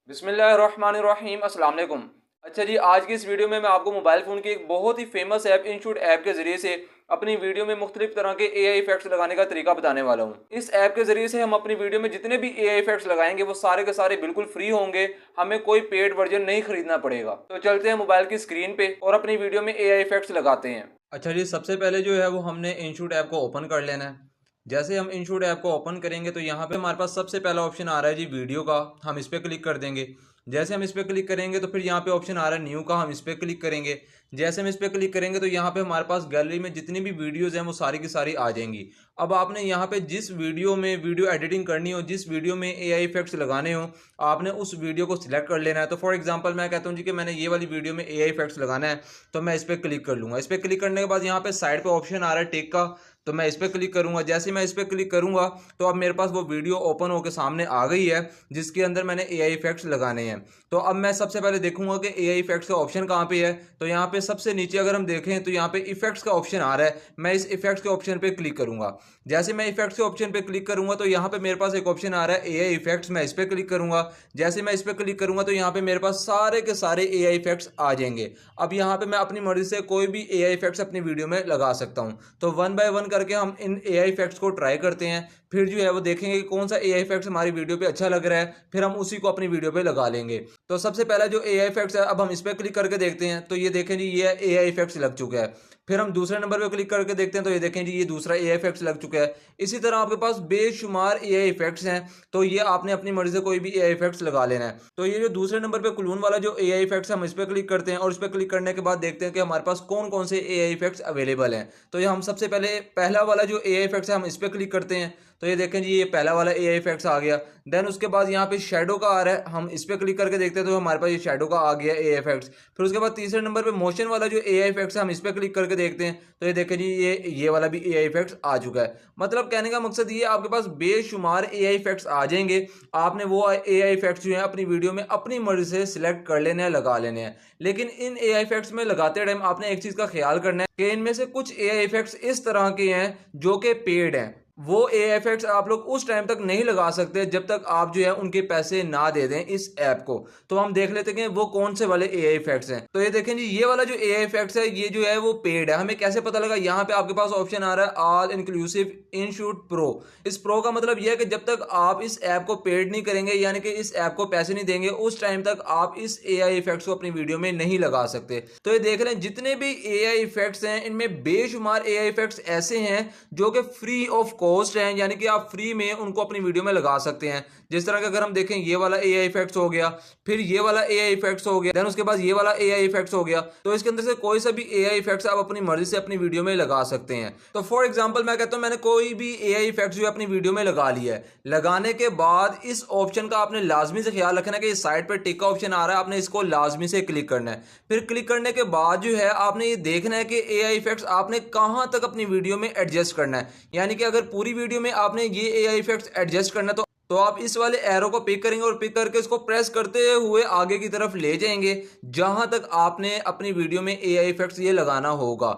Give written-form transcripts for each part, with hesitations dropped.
बिस्मिल्लाहिर्रहमानिर्रहीम अस्सलाम वालेकुम। अच्छा जी, आज की इस वीडियो में मैं आपको मोबाइल फ़ोन की एक बहुत ही फेमस ऐप इनशूट ऐप के ज़रिए से अपनी वीडियो में मुख्तलिफ तरह के एआई इफेक्ट्स लगाने का तरीका बताने वाला हूँ। इस ऐप के ज़रिए से हम अपनी वीडियो में जितने भी एआई इफेक्ट्स लगाएंगे वो सारे के सारे बिल्कुल फ्री होंगे, हमें कोई पेड वर्जन नहीं खरीदना पड़ेगा। तो चलते हैं मोबाइल की स्क्रीन पे और अपनी वीडियो में एआई इफेक्ट्स लगाते हैं। अच्छा जी, सबसे पहले जो है वो हमने इनशूट ऐप को ओपन कर लेना है। जैसे हम इनशूट ऐप को ओपन करेंगे तो यहाँ पे हमारे पास सबसे पहला ऑप्शन आ रहा है जी वीडियो का, हम इस पर क्लिक कर देंगे। जैसे हम इस पर क्लिक करेंगे तो फिर यहाँ पे ऑप्शन आ रहा है न्यू का, हम इस पर क्लिक करेंगे। जैसे हम इस पर क्लिक करेंगे तो यहाँ पे हमारे पास गैलरी में जितनी भी वीडियोज़ हैं वो सारी की सारी आ जाएंगी। अब आपने यहाँ पे जिस वीडियो में वीडियो एडिटिंग करनी हो, जिस वीडियो में एआई इफेक्ट्स लगाने हो, आपने उस वीडियो को सिलेक्ट कर लेना है। तो फॉर एग्जांपल मैं कहता हूँ जी कि मैंने ये वाली वीडियो में एआई इफेक्ट्स लगाना है, तो मैं इस पर क्लिक कर लूँगा। इस पर क्लिक करने के बाद यहाँ पे साइड पे ऑप्शन आ रहा है टिक का, तो मैं इस पर क्लिक करूंगा। जैसे मैं इस पर क्लिक करूंगा तो अब मेरे पास वो वीडियो ओपन होकर सामने आ गई है जिसके अंदर मैंने एआई इफेक्ट्स लगाने हैं। तो अब मैं सबसे पहले देखूंगा कि एआई इफेक्ट्स का ऑप्शन कहाँ पे है। तो यहाँ पे सबसे नीचे अगर हम देखें तो यहाँ पे इफेक्ट्स का ऑप्शन आ रहा है, मैं इस इफेक्ट्स के ऑप्शन पे क्लिक करूंगा। जैसे मैं इफेक्ट्स के ऑप्शन पे क्लिक करूंगा तो यहाँ पे मेरे पास एक ऑप्शन आ रहा है एआई इफेक्ट्स, मैं इस पर क्लिक करूंगा। जैसे मैं इस पर क्लिक करूंगा तो यहाँ पे मेरे पास सारे के सारे एआई इफेक्ट्स आ जाएंगे। अब यहाँ पे मैं अपनी मर्जी से कोई भी एआई इफेक्ट्स अपनी वीडियो में लगा सकता हूँ। तो वन बाय वन करके हम इन एआई इफेक्ट्स को ट्राई करते हैं, फिर जो है वो देखेंगे कि कौन सा एआई इफेक्ट्स हमारी वीडियो पे अच्छा लग रहा है, फिर हम उसी को अपनी वीडियो पे लगा लेंगे। तो सबसे पहला जो एआई इफेक्ट्स है, अब हम इस पर क्लिक करके देखते हैं तो ये देखें जी ये एआई इफेक्ट्स लग चुका है। फिर हम दूसरे नंबर पे क्लिक करके देखते हैं तो ये देखें जी ये दूसरा एआई इफेक्ट्स लग चुका है। इसी तरह आपके पास बेशुमार एआई इफेक्ट्स हैं, तो ये आपने अपनी मर्जी से कोई भी एआई इफेक्ट्स लगा लेना है। तो ये जो दूसरे नंबर पे क्लून वाला जो एआई इफेक्ट्स हम इस पर क्लिक करते हैं और इस पर क्लिक करने के बाद देखते हैं कि हमारे पास कौन कौन से एआई इफेक्ट्स अवेलेबल हैं। तो ये हम सबसे पहले पहला वाला जो एआई इफेक्ट्स है हम इस पर क्लिक करते हैं, तो ये देखें जी ये पहला वाला एआई इफेक्ट्स आ गया। देन उसके बाद यहाँ पे शेडो का आ रहा है, हम इस पर क्लिक करके देखते हैं तो हमारे पास ये शेडो का आ गया एआई इफेक्ट्स। फिर उसके बाद तीसरे नंबर पे मोशन वाला जो एआई इफेक्ट्स है हम इस पर क्लिक करके देखते हैं तो ये देखें जी ये वाला भी एआई इफेक्ट्स आ चुका है। मतलब कहने का मकसद ये आपके पास बेशुमार एआई इफेक्ट्स आ जाएंगे, आपने वो एआई इफेक्ट्स जो है अपनी वीडियो में अपनी मर्जी से सिलेक्ट कर लेने हैं, लगा लेने हैं। लेकिन इन एआई इफेक्ट्स में लगाते टाइम आपने एक चीज का ख्याल करना है कि इनमें से कुछ एआई इफेक्ट्स इस तरह के हैं जो कि पेड हैं। वो एआई इफेक्ट्स आप लोग उस टाइम तक नहीं लगा सकते जब तक आप जो है उनके पैसे ना दे दें इस ऐप को। तो हम देख लेते हैं वो कौन से वाले एआई इफेक्ट्स हैं। तो ये देखें जी ये वाला जो एआई इफेक्ट्स है ये जो है वो पेड है। हमें कैसे पता लगा, यहाँ पे आपके पास ऑप्शन आ रहा है ऑल इंक्लूसिव इनशूट प्रो। इस प्रो का मतलब यह है कि जब तक आप इस ऐप को पेड नहीं करेंगे, यानी कि इस ऐप को पैसे नहीं देंगे, उस टाइम तक आप इस एआई इफेक्ट्स को अपनी वीडियो में नहीं लगा सकते। तो ये देख रहे हैं जितने भी एआई इफेक्ट्स हैं इनमें बेशुमार एआई इफेक्ट्स ऐसे हैं जो कि फ्री ऑफ कॉस्ट हैं, यानी कि आप फ्री में उनको अपनी वीडियो में लगा सकते हैं। जिस तरह का अगर हम देखें ये वाला एआई इफेक्ट्स हो गया, फिर ये वाला एआई इफेक्ट्स हो गया, देन उसके बाद ये वाला एआई इफेक्ट्स हो गया। तो इसके अंदर से कोई सा भी एआई इफेक्ट्स आप अपनी मर्जी से अपनी वीडियो में लगा सकते हैं। तो फॉर एग्जांपल मैं कहता हूं मैंने कोई भी एआई इफेक्ट्स जो अपनी वीडियो में लगा लिया है, लगाने के बाद इस ऑप्शन का आपने लाजमी से ख्याल रखना है कि इस साइड पर टिक का ऑप्शन आ रहा है, आपने इसको लाजमी से क्लिक करना है। फिर क्लिक करने के बाद जो है आपने ये देखना है कि एआई इफेक्ट्स आपने कहां तक अपनी वीडियो में एडजस्ट करना है। यानी कि अगर पूरी वीडियो में आपने ये एआई इफेक्ट्स एडजस्ट करना है तो आप इस वाले एरो को पिक करेंगे और पिक करके इसको प्रेस करते हुए आगे की तरफ ले जाएंगे जहां तक आपने अपनी वीडियो में एआई इफेक्ट्स ये लगाना होगा।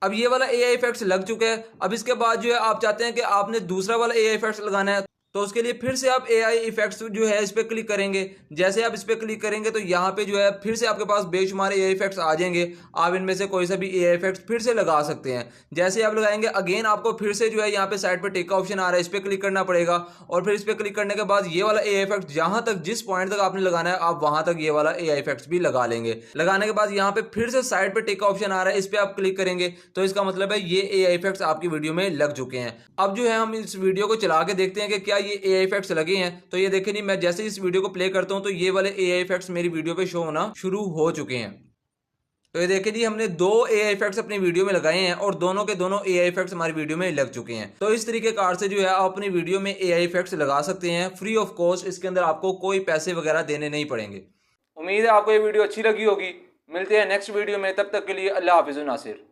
अब ये वाला एआई इफेक्ट्स लग चुका है। अब इसके बाद जो है आप चाहते हैं कि आपने दूसरा वाला एआई इफेक्ट्स लगाना है, तो उसके लिए फिर से आप एआई इफेक्ट्स जो है इस पर क्लिक करेंगे। जैसे आप इस पर क्लिक करेंगे तो यहाँ पे जो है फिर से आपके पास बेशुमार एआई इफेक्ट्स आ जाएंगे। आप इनमें से कोई सा भी एआई इफेक्ट्स फिर से लगा सकते हैं। जैसे आप लगाएंगे अगेन आपको फिर से जो है यहाँ पे साइड पे टिक का ऑप्शन आ रहा है, इस पर क्लिक करना पड़ेगा। और फिर इस पर क्लिक करने के बाद ये वाला एआई इफेक्ट जहां तक जिस पॉइंट तक आपने लगाना है आप वहां तक ये वाला एआई इफेक्ट्स भी लगा लेंगे। लगाने के बाद यहाँ पे फिर से साइड पे टिक का ऑप्शन आ रहा है, इस पर आप क्लिक करेंगे तो इसका मतलब है ये एआई इफेक्ट्स आपकी वीडियो में लग चुके हैं। अब जो है हम इस वीडियो को चला के देखते हैं कि क्या ये एआई इफेक्ट्स लगे हैं। तो ये देखें नहीं, मैं जैसे इस वीडियो को प्ले करता हूं तो ये वाले एआई इफेक्ट्स मेरी वीडियो पे शो होना शुरू हो चुके हैं। तो ये देखें जी हमने दो एआई इफेक्ट्स अपनी वीडियो में लगाए हैं और दोनों के दोनों एआई इफेक्ट्स हमारी वीडियो में लग चुके हैं। तो इस तरीके कार से जो है आप अपनी वीडियो में एआई इफेक्ट्स लगा सकते हैं फ्री ऑफ कॉस्ट। इसके अंदर आपको कोई पैसे वगैरह देने नहीं पड़ेंगे। उम्मीद है आपको ये वीडियो अच्छी लगी होगी। मिलते हैं नेक्स्ट वीडियो में, तब तक के लिए अल्लाह हाफिज़ नासिर।